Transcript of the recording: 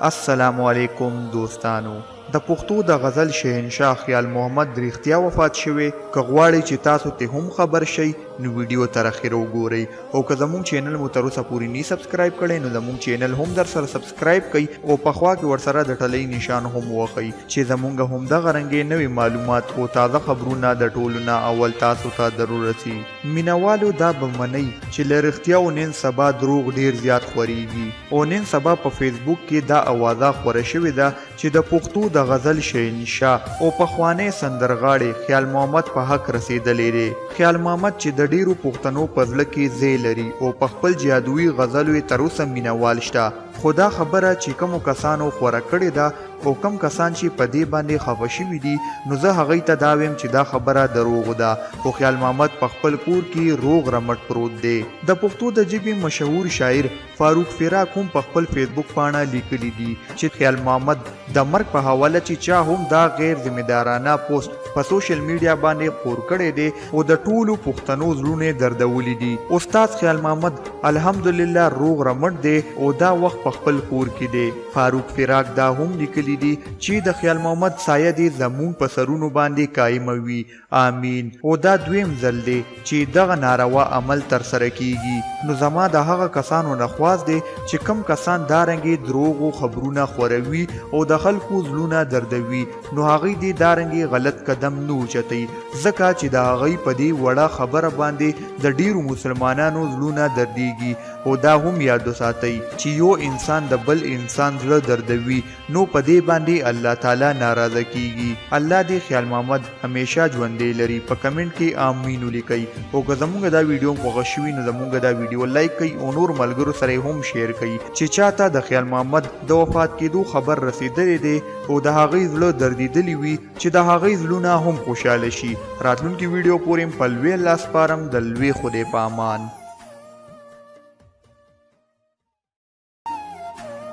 السلام علیکم دوستانو. د پښتو د غزل شهنشاه خیال محمد رښتیا وفات شوی. که غواړئ چې تاسو ته هم خبر شئ نو ویډیو تر اخره وګورئ، او که زموږ چینل مو تر اوسه پورې نه سبسکرایب کړی نو زموږ چینل هم در سره سبسکرایب کړئ او په خوا کې ورسره د ټلۍ نشان هم ووهئ چې زموږ هم دغه رنګې نوې معلومات او تازه خبرونه د ټولو نه اول تاسو ته ضرور رسي. مینوالو دا به منئ چې له رښتیاو نن سبا دروغ ډیر زیات خورېږي، او نن سبا په فیسبوک کې دا اوازه خوره شوې ده چې د پښتو د غزل شهنشاه او پخوانی سندرغاړی خیال محمد په حق رسېدلی دی. خیال محمد چې د ډیرو پښتنو په زړه کې ځای لري او په خپل جادویي غزلو یې تر اوسه مینوال شته، خو دا خبره چې کومو کسانو خوره کړې ده او کم کسان چې په دې باندې خفه شوي دي نو زه هغوی ته دا ویم چې دا خبره دروغ ده، خو خیال محمد په خپل کور کې روغ رمټ پروت دی. د پښتو د ژبې مشهور شاعر فاروق فراق هم په خپل فیسبوک پاڼه لیکلی دي چې خیال محمد د مرګ په حواله چې چا هم دا غیر ذمہدارانه پوسټ په سوشل میډیا باندې خپور کړی دی او د ټولو پښتنو زړونه دردولی دي. استاد خیال محمد الحمدلله روغ رمټ دی او دا وخت په خپل کور کې دی. فاروق فراق دا هم لیکلی دي چې د خیال محمد سایه دې زموږ په سرونو باندې قایم وي، آمین. او دا دویم ځل دی چې دغه ناروا عمل تر سره کیږي. نو زما د هغه کسانو نه خواست دی چې کم کسان دارنګې دروغو خبرونه خوروي او د خلکو زړونه دردوي نو هغوی دې دارنګې غلط قدم نه اوچتئ، ځکه چې د هغوی په دې وړه خبره باندې د ډیرو مسلمانانو زړونه دردیږي. او دا هم یاد وساتئ چې یو انسان د بل انسان زړه دردوي نو په دې باندې الله تعالی ناراضه کیږي. الله دې خیال محمد همیشه ژوندی لري. په کمنټ کې آمین ولیکئ، او که زموږ دا ویډیو خوښ شوي نو زموږ دا ویډیو لایک کړئ او نور ملګرو سره هم شیر کړئ چې چاته د خیال محمد د وفات کېدو خبر رسیدلی دی او د هغوی زړه دردیدلی وي چې د هغوی زړونه هم خوشحاله شي. راتلونکي ویډیو پورې په لوی الله سپارم. د لوی خدای په امان.